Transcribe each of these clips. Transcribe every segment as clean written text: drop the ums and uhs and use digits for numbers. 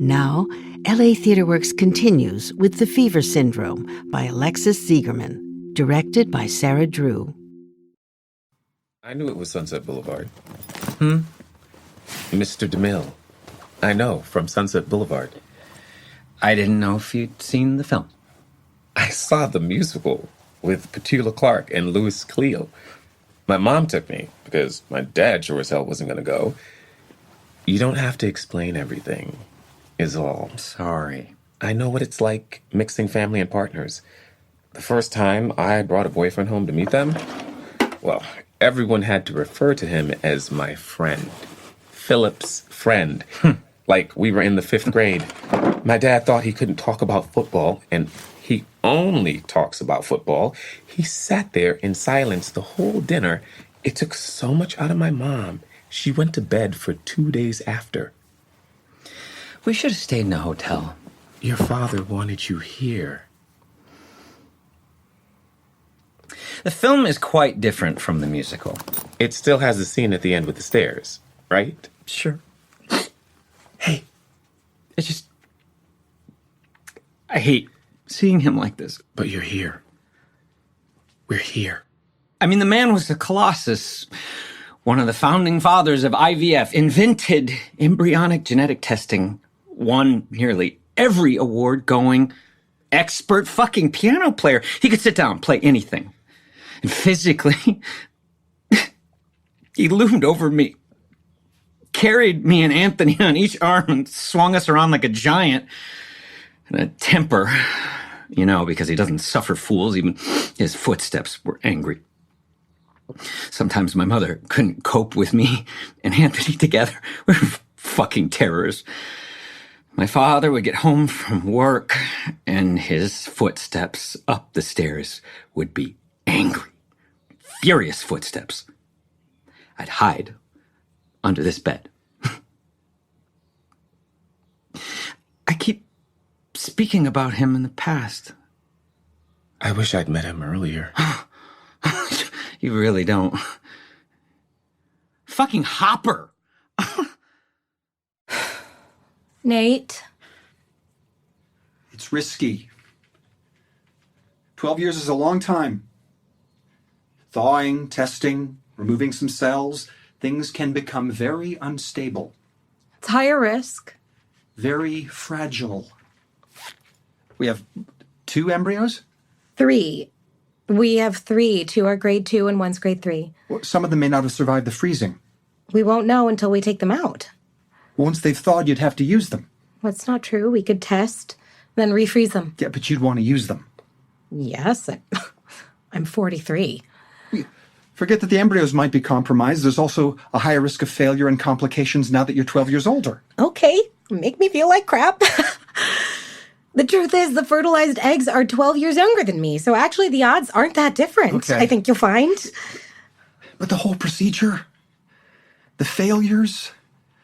Now, LA TheaterWorks continues with The Fever Syndrome by Alexis Ziegerman, directed by Sarah Drew. I knew it was Sunset Boulevard. Mr. DeMille. I know, from Sunset Boulevard. I didn't know if you'd seen the film. I saw the musical with Petula Clark and Louis Cleo. My mom took me because my dad sure as hell wasn't going to go. You don't have to explain everything, is all. Sorry. I know what it's like mixing family and partners. The first time I brought a boyfriend home to meet them, well, everyone had to refer to him as my friend. Philip's friend. Like we were in the 5th grade. My dad thought he couldn't talk about football, and he only talks about football. He sat there in silence the whole dinner. It took so much out of my mom. She went to bed for 2 days after. We should have stayed in a hotel. Your father wanted you here. The film is quite different from the musical. It still has the scene at the end with the stairs, right? Sure. Hey. It's just... I hate seeing him like this. But you're here. We're here. I mean, the man was a colossus. One of the founding fathers of IVF, invented embryonic genetic testing, won nearly every award going, expert fucking piano player. He could sit down, play anything. And physically, he loomed over me, carried me and Anthony on each arm and swung us around like a giant. And a temper, you know, because he doesn't suffer fools. Even his footsteps were angry. Sometimes my mother couldn't cope with me and Anthony together. We were fucking terrors. My father would get home from work and his footsteps up the stairs would be angry, furious footsteps. I'd hide under this bed. I keep speaking about him in the past. I wish I'd met him earlier. You really don't. Fucking Hopper! Nate? It's risky. 12 years is a long time. Thawing, testing, removing some cells, things can become very unstable. It's higher risk. Very fragile. We have 2 embryos? 3. We have 3. 2 are grade 2 and 1's grade 3. Well, some of them may not have survived the freezing. We won't know until we take them out. Once they've thawed, you'd have to use them. That's not true. We could test, then refreeze them. Yeah, but you'd want to use them. Yes, I'm 43. Forget that the embryos might be compromised. There's also a higher risk of failure and complications now that you're 12 years older. Okay, make me feel like crap. The truth is, the fertilized eggs are 12 years younger than me, so actually the odds aren't that different. Okay. I think you'll find. But the whole procedure, the failures,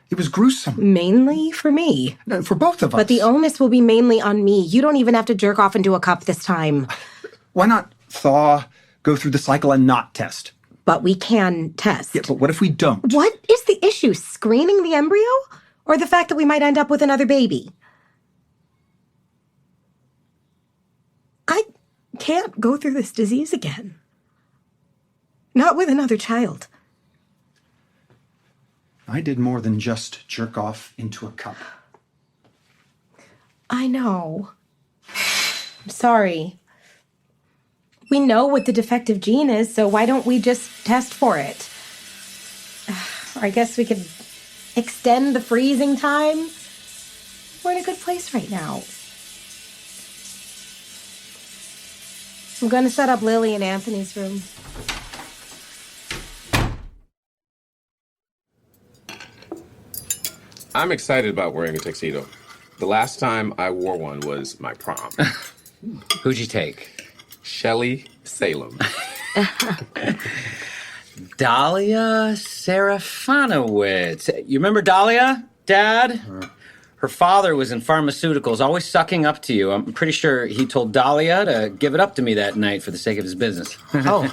it was gruesome. Mainly for me. For both of us. But the onus will be mainly on me. You don't even have to jerk off into a cup this time. Why not thaw, go through the cycle, and not test? But we can test. Yeah, but what if we don't? What is the issue? Screening the embryo? Or the fact that we might end up with another baby? I can't go through this disease again. Not with another child. I did more than just jerk off into a cup. I know. I'm sorry. We know what the defective gene is, so why don't we just test for it? I guess we could extend the freezing time. We're in a good place right now. I'm going to set up Lily and Anthony's room. I'm excited about wearing a tuxedo. The last time I wore one was my prom. Who'd you take? Shelley Salem. Dahlia Serafanowicz. You remember Dahlia, Dad? Her father was in pharmaceuticals, always sucking up to you. I'm pretty sure he told Dahlia to give it up to me that night for the sake of his business. Oh.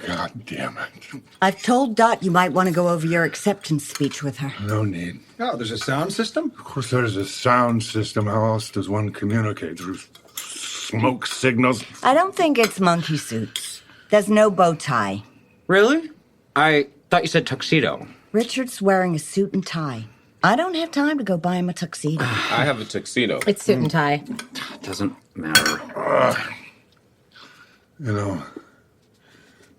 God damn it. I've told Dot you might want to go over your acceptance speech with her. No need. Oh, there's a sound system? Of course there's a sound system. How else does one communicate? Through smoke signals? I don't think it's monkey suits. There's no bow tie. Really? I thought you said tuxedo. Richard's wearing a suit and tie. I don't have time to go buy him a tuxedo. I have a tuxedo. It's suit and tie. Doesn't matter. You know,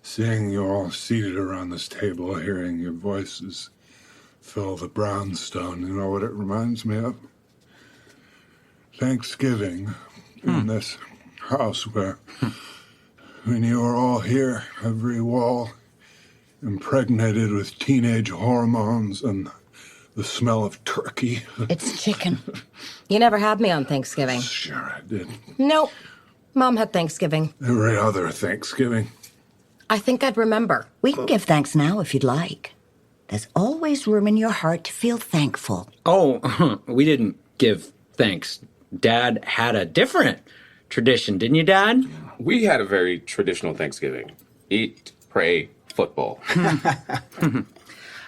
seeing you all seated around this table, hearing your voices fill the brownstone, you know what it reminds me of? Thanksgiving in this house where when you were all here, every wall impregnated with teenage hormones and the smell of turkey. It's chicken. You never had me on Thanksgiving. Sure I did. Nope. Mom had Thanksgiving. Every other Thanksgiving. I think I'd remember. We can give thanks now if you'd like. There's always room in your heart to feel thankful. Oh, we didn't give thanks. Dad had a different tradition, didn't you, Dad? We had a very traditional Thanksgiving. Eat, pray, football.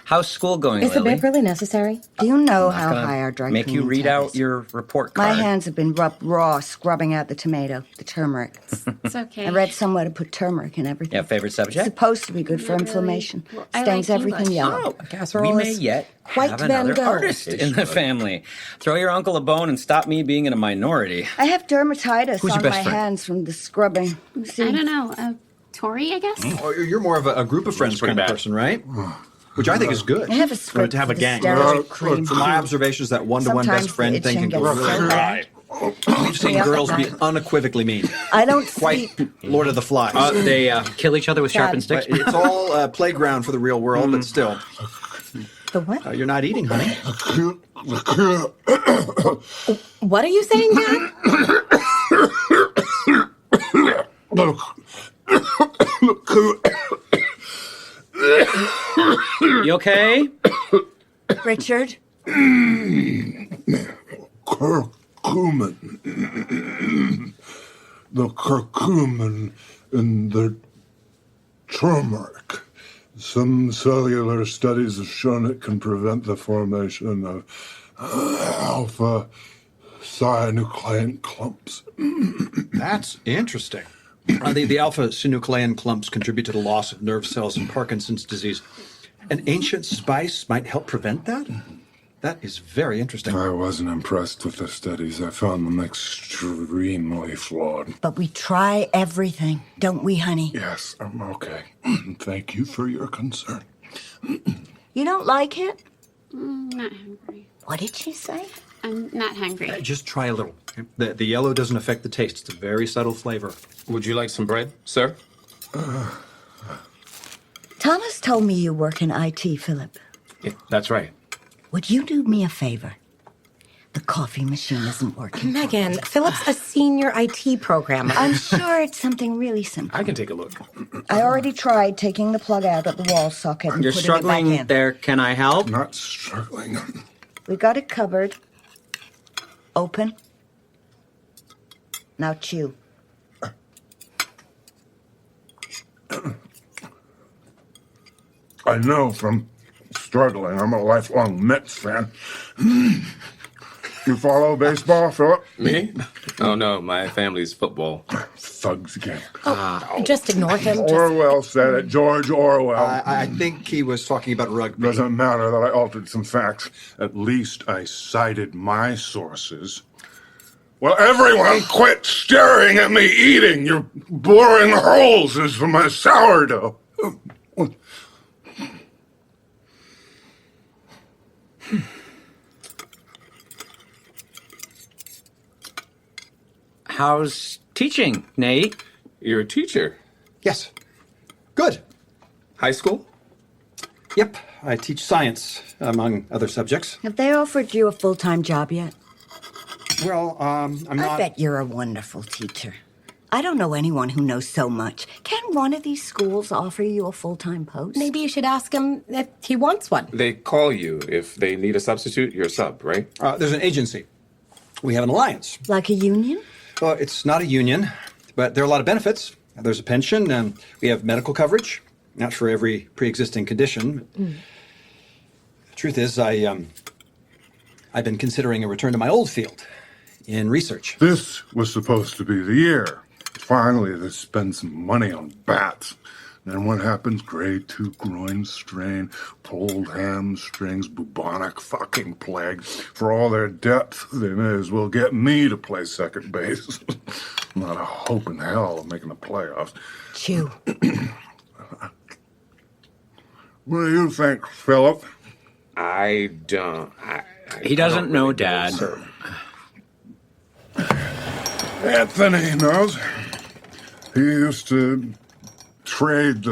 How's school going, Is the Lily? bib really necessary? Do you know how high our dry Make you cleaning read tab out is? your report My card. hands have been rubbed raw scrubbing out the tomato, the turmeric. It's okay. I read somewhere to put turmeric in everything. Yeah, favorite It's subject? supposed to be good for Not really. inflammation. Well, I Stains like everything English. yellow. Oh, Casserole we may is yet white have Van another Gogh. artist in the family. Throw your uncle a bone and stop me being in a minority. I have dermatitis Who's your on best my friend? hands from the scrubbing. See? I don't know. Tori, I guess? Oh, you're more of a group of friends kind of bad. person, right? Which I think is good. I have a script To have a for the gang. steroid cream. From my observations, that one-to-one Sometimes best friend the thing can itching go gets really so bad. bad. We've seen Stay up girls at be night. unequivocally mean. I don't Quite sleep. Lord of the Flies. They kill each other with sharpened Dad. sticks? But it's all a playground for the real world, but still. The what? You're not eating, honey. What are you saying, Dad? You okay? Richard? Curcumin. The curcumin in the turmeric. Some cellular studies have shown it can prevent the formation of alpha synuclein clumps. That's interesting. The alpha-synuclein clumps contribute to the loss of nerve cells in Parkinson's disease. An ancient spice might help prevent that? That is very interesting. I wasn't impressed with the studies. I found them extremely flawed. But we try everything, don't we, honey? Yes, I'm okay. Thank you for your concern. You don't like it? Not hungry. What did she say? I'm not hungry. Just try a little. The yellow doesn't affect the taste. It's a very subtle flavor. Would you like some bread, sir? Thomas told me you work in IT, Philip. Yeah, that's right. Would you do me a favor? The coffee machine isn't working. Megan, Philip's a senior IT programmer. I'm sure it's something really simple. I can take a look. I already tried taking the plug out of the wall socket and You're putting it back struggling in. there. Can I help? Not struggling. We got it covered. Open. Now chew. I know from struggling. I'm a lifelong Mets fan. You follow baseball, Philip? Me? Oh, no, my family's football. Thugs again. Just ignore him. Just... Orwell said it. George Orwell. I think he was talking about rugby. Doesn't matter that I altered some facts. At least I cited my sources. Well, everyone quit staring at me eating. You're boring holes into my sourdough. How's teaching, Nate? You're a teacher. Yes. Good. High school? Yep. I teach science, among other subjects. Have they offered you a full-time job yet? Well, I'm I not... bet you're a wonderful teacher. I don't know anyone who knows so much. Can one of these schools offer you a full-time post? Maybe you should ask him if he wants one. They call you if they need a substitute. You're a sub, right? There's an agency. We have an alliance. Like a union? Well, it's not a union, but there are a lot of benefits. There's a pension, and we have medical coverage, not for every pre-existing condition. The truth is, I've been considering a return to my old field in research. This was supposed to be the year. Finally, they spend some money on bats. Then what happens? Grade 2 groin strain, pulled hamstrings, bubonic fucking plague. For all their depth, they may as well get me to play second base. Not a hope in hell of making the playoffs. Chew. What do you think, Philip? I don't. He doesn't know, Dad. Anthony knows. He used to trade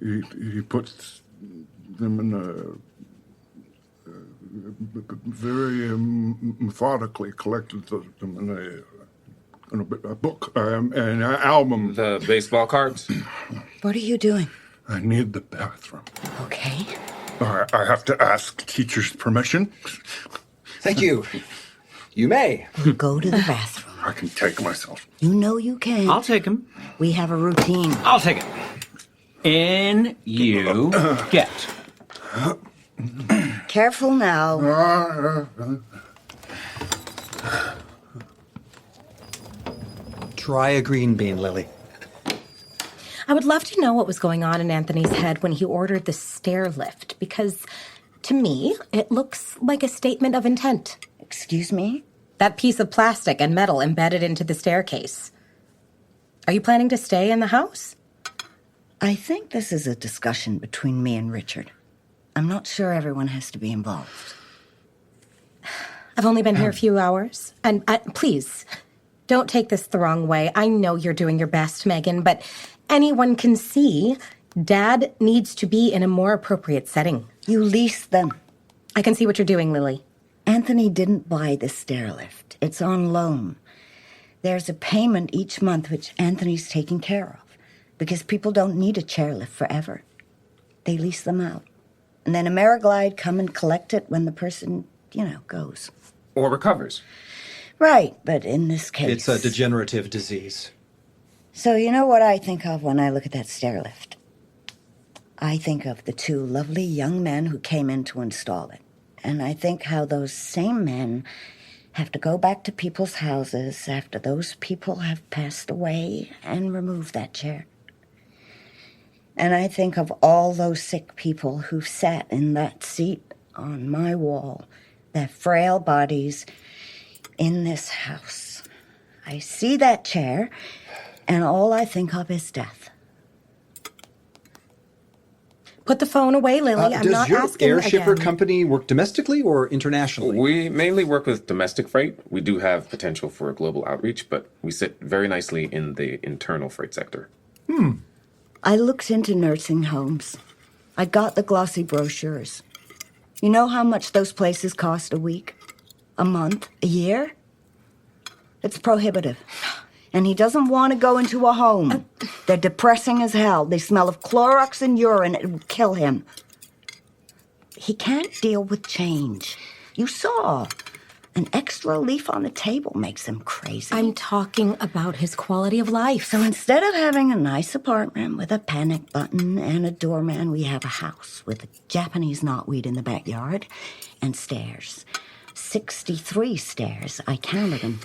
he puts them in very methodically collected them in a book, an album. The baseball cards? What are you doing? I need the bathroom. Okay. I have to ask teacher's permission. Thank you. You may. Go to the bathroom. I can take myself. You know you can. I'll take him. We have a routine. I'll take it. In you get. Careful now. Try a green bean, Lily. I would love to know what was going on in Anthony's head when he ordered the stair lift, because to me, it looks like a statement of intent. Excuse me? That piece of plastic and metal embedded into the staircase. Are you planning to stay in the house? I think this is a discussion between me and Richard. I'm not sure everyone has to be involved. I've only been here a few hours. And please, don't take this the wrong way. I know you're doing your best, Megan, but anyone can see Dad needs to be in a more appropriate setting. You lease them. I can see what you're doing, Lily. Anthony didn't buy the stair lift. It's on loan. There's a payment each month which Anthony's taking care of because people don't need a chairlift forever. They lease them out. And then Ameriglide come and collect it when the person, goes. Or recovers. Right, but in this case... It's a degenerative disease. So you know what I think of when I look at that stair lift? I think of the two lovely young men who came in to install it. And I think how those same men have to go back to people's houses after those people have passed away and remove that chair. And I think of all those sick people who've sat in that seat on my wall, their frail bodies in this house. I see that chair, and all I think of is death. Put the phone away, Lily. I'm not Does your asking air shipper again. company work domestically or internationally? We mainly work with domestic freight. We do have potential for global outreach, but we sit very nicely in the internal freight sector. I looked into nursing homes. I got the glossy brochures. You know how much those places cost a week? A month? A year? It's prohibitive. And he doesn't want to go into a home. They're depressing as hell. They smell of Clorox and urine. It would kill him. He can't deal with change. You saw. An extra leaf on the table makes him crazy. I'm talking about his quality of life. So instead of having a nice apartment with a panic button and a doorman, we have a house with a Japanese knotweed in the backyard and stairs. 63 stairs. I counted them.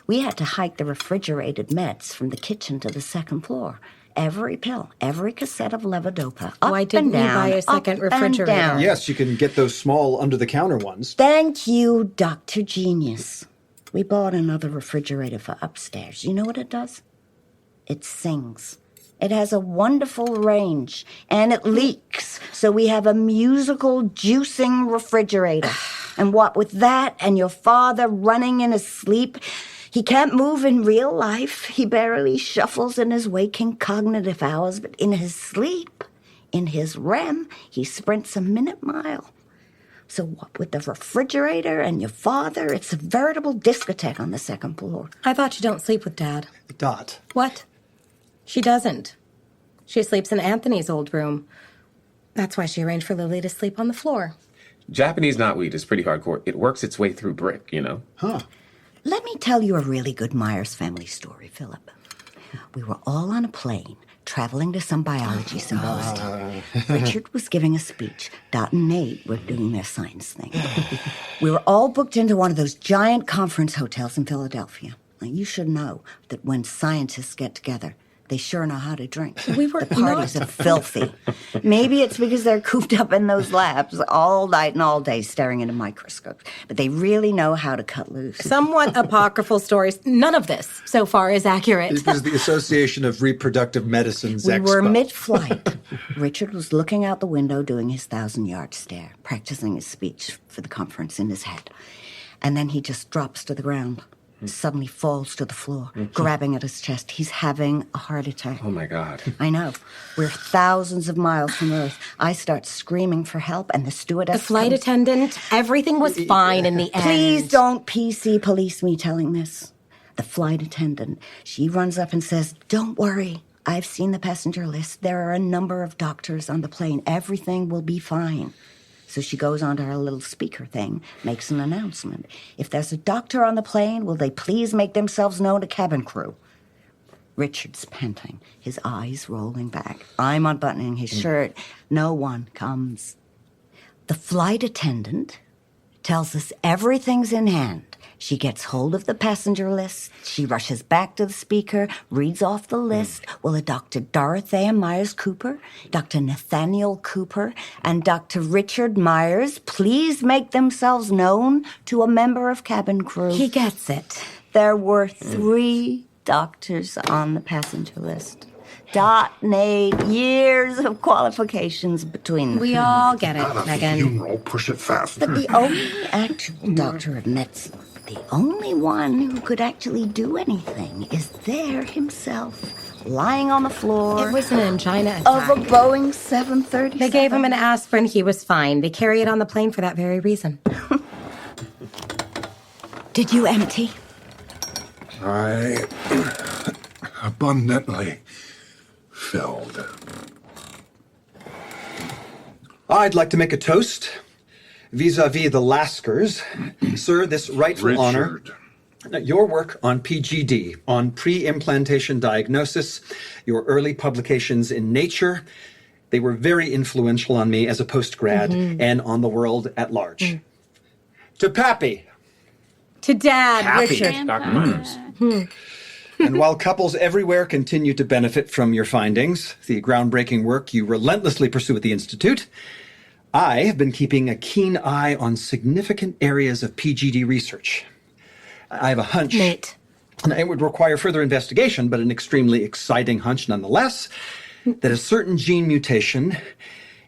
We had to hike the refrigerated meds from the kitchen to the second floor. Every pill, every cassette of levodopa. Why didn't and you down, buy a second up and refrigerator? down. Yes, you can get those small under-the-counter ones. Thank you, Dr. Genius. We bought another refrigerator for upstairs. You know what it does? It sings. It has a wonderful range, and it leaks. So we have a musical juicing refrigerator. And what with that and your father running in his sleep... He can't move in real life. He barely shuffles in his waking cognitive hours, but in his sleep, in his REM, he sprints a minute mile. So what with the refrigerator and your father, it's a veritable discotheque on the second floor. I thought you don't sleep with Dad. Dot. What? She doesn't. She sleeps in Anthony's old room. That's why she arranged for Lily to sleep on the floor. Japanese knotweed is pretty hardcore. It works its way through brick, Huh. Let me tell you a really good Meyers family story, Philip. We were all on a plane, traveling to some biology symposium. Richard was giving a speech. Dot and Nate were doing their science thing. We were all booked into one of those giant conference hotels in Philadelphia. Now, you should know that when scientists get together, they sure know how to drink. We were The parties are filthy. Maybe it's because they're cooped up in those labs all night and all day staring into microscopes. But they really know how to cut loose. Somewhat apocryphal stories. None of this so far is accurate. It was the Association of Reproductive Medicine's We expo. were mid-flight. Richard was looking out the window doing his 1,000-yard stare, practicing his speech for the conference in his head. And then he just drops to the ground. Suddenly falls to the floor, grabbing at his chest. He's having a heart attack. Oh, my God. I know. We're thousands of miles from Earth. I start screaming for help, and the stewardess The flight comes. attendant, everything was fine in the end. Please don't PC police me telling this. The flight attendant, she runs up and says, "Don't worry. I've seen the passenger list. There are a number of doctors on the plane. Everything will be fine." So she goes onto her little speaker thing, makes an announcement. "If there's a doctor on the plane, will they please make themselves known to cabin crew?" Richard's panting, his eyes rolling back. I'm unbuttoning his shirt. No one comes. The flight attendant tells us everything's in hand. She gets hold of the passenger list. She rushes back to the speaker, reads off the list. Will a Dr. Dorothea Myers Cooper, Dr. Nathaniel Cooper, and Dr. Richard Meyers please make themselves known to a member of cabin crew? He gets it. There were 3 doctors on the passenger list. Dot, Nate, years of qualifications between them. We all get it, Megan. Funeral, push it faster. But the only actual doctor of medicine, the only one who could actually do anything, is there himself, lying on the floor It was an angina of a attack. Boeing 737. They gave him an aspirin. He was fine. They carry it on the plane for that very reason. Did you empty? I abundantly filled. I'd like to make a toast vis-a-vis the Laskers. Sir, this rightful honor. Richard. Your work on PGD, on pre-implantation diagnosis, your early publications in Nature, they were very influential on me as a post-grad and on the world at large. To Pappy, To Dad, Happy, Richard. Dr. Myers. and while couples everywhere continue to benefit from your findings, the groundbreaking work you relentlessly pursue at the Institute, I have been keeping a keen eye on significant areas of PGD research. I have a hunch. Nate. And it would require further investigation, but an extremely exciting hunch nonetheless, that a certain gene mutation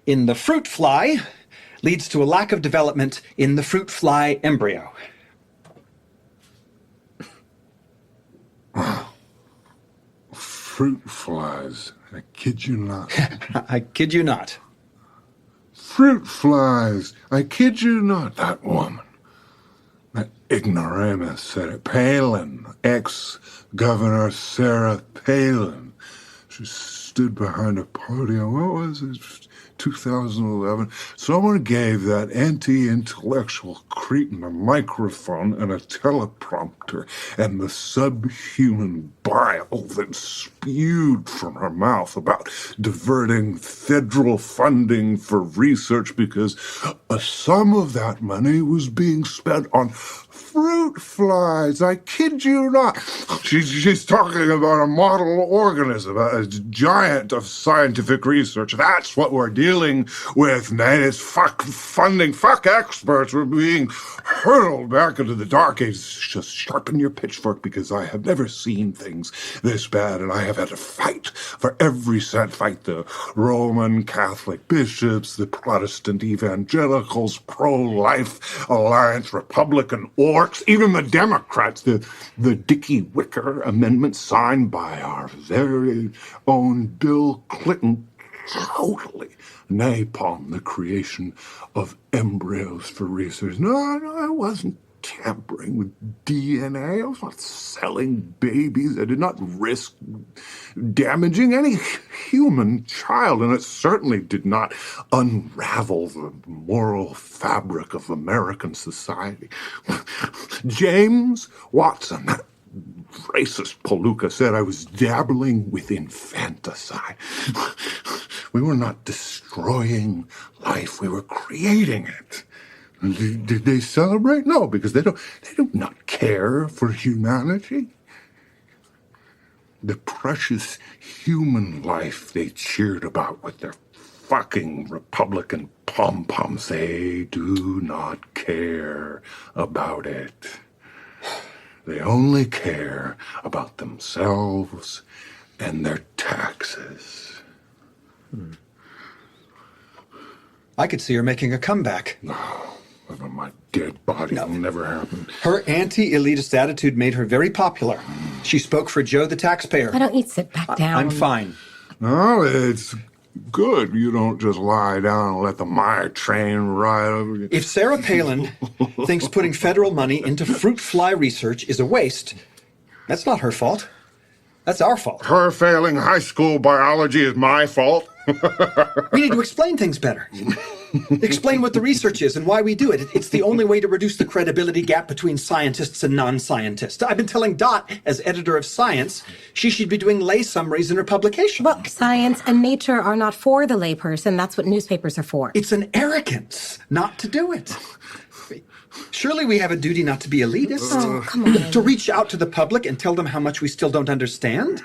in the fruit fly leads to a lack of development in the fruit fly embryo. Fruit flies. I kid you not. I kid you not. Fruit flies. I kid you not. That woman. That ignoramus said it. Palin. Ex-Governor Sarah Palin. She stood behind a podium. What was it? 2011. Someone gave that anti-intellectual cretin a microphone and a teleprompter, and the subhuman bile that spewed from her mouth about diverting federal funding for research because some of that money was being spent on fruit flies. I kid you not. She's talking about a model organism, a giant of scientific research. That's what we're dealing with, Nate. It's fuck funding. Fuck experts. We're being hurled back into the dark ages. Just sharpen your pitchfork, because I have never seen things this bad, and I have had to fight for every cent. Fight the Roman Catholic bishops, the Protestant evangelicals, pro-life alliance, Republican orcs, even the Democrats, the Dickie Wicker amendment signed by our very own Bill Clinton totally napalm the creation of embryos for research. No, I wasn't tampering with DNA. I was not selling babies. I did not risk damaging any human child, and it certainly did not unravel the moral fabric of American society. James Watson, that racist Palooka said I was dabbling with infanticide. We were not destroying life, we were creating it. Did they celebrate? No, because they do not care for humanity. The precious human life they cheered about with their fucking Republican pom-poms, they do not care about it. They only care about themselves and their taxes. I could see her making a comeback. My dead body will never happen. Her anti-elitist attitude made her very popular. She spoke for Joe the taxpayer. Why don't you sit back down? I'm fine. No, it's good you don't just lie down and let the mire train ride over you. If Sarah Palin thinks putting federal money into fruit fly research is a waste, that's not her fault. That's our fault. Her failing high school biology is my fault. We need to explain things better. Explain what the research is and why we do it. It's the only way to reduce the credibility gap between scientists and non-scientists. I've been telling Dot, as editor of Science, she should be doing lay summaries in her publication. Well, science and nature are not for the layperson. That's what newspapers are for. It's an arrogance not to do it. Surely we have a duty not to be elitist. Oh, come on. To reach out to the public and tell them how much we still don't understand.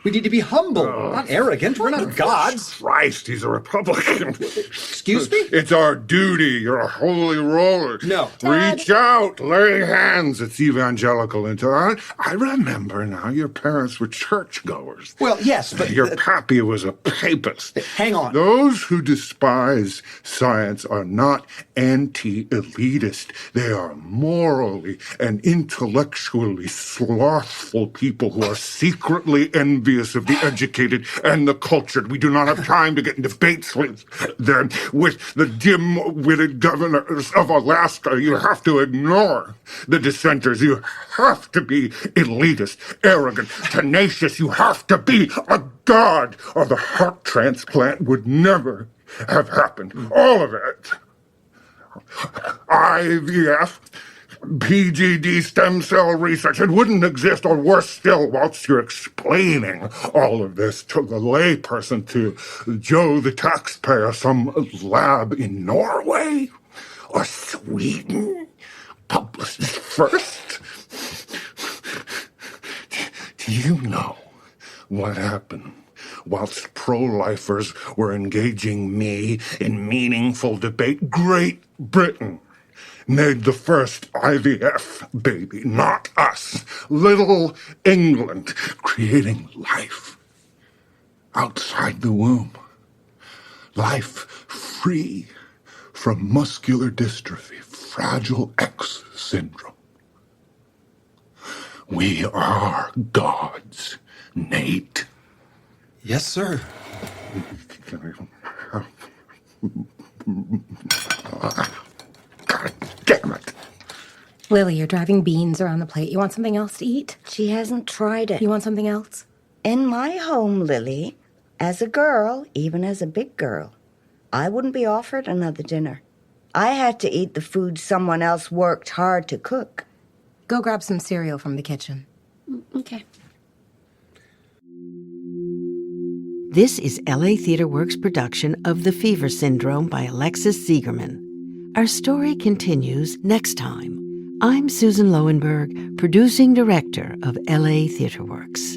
We need to be humble, not arrogant. We're not gods. Christ, he's a Republican. Excuse me? It's our duty. You're a holy roller. No. Reach out, lay hands. It's evangelical. I remember now your parents were churchgoers. Well, yes, but... Your pappy was a papist. Hang on. Those who despise science are not anti-elitist. They are morally and intellectually slothful people who are secretly envious of the educated and the cultured. We do not have time to get in debates with them, with the dim-witted governors of Alaska. You have to ignore the dissenters. You have to be elitist, arrogant, tenacious. You have to be a god, or the heart transplant would never have happened. All of it. IVF, PGD stem cell research, it wouldn't exist, or worse still, whilst you're explaining all of this to the layperson, to Joe the taxpayer, some lab in Norway or Sweden published this first. Do you know what happened whilst pro-lifers were engaging me in meaningful debate? Great Britain made the first IVF baby, not us. Little England, creating life outside the womb. Life free from muscular dystrophy, Fragile X syndrome. We are gods, Nate. Yes, sir. God damn it. Lily, you're driving beans around the plate. You want something else to eat? She hasn't tried it. You want something else? In my home, Lily, as a girl, even as a big girl, I wouldn't be offered another dinner. I had to eat the food someone else worked hard to cook. Go grab some cereal from the kitchen. Okay. This is LA Theatre Works' production of The Fever Syndrome by Alexis Siegerman. Our story continues next time. I'm Susan Loewenberg, producing director of LA Theatre Works.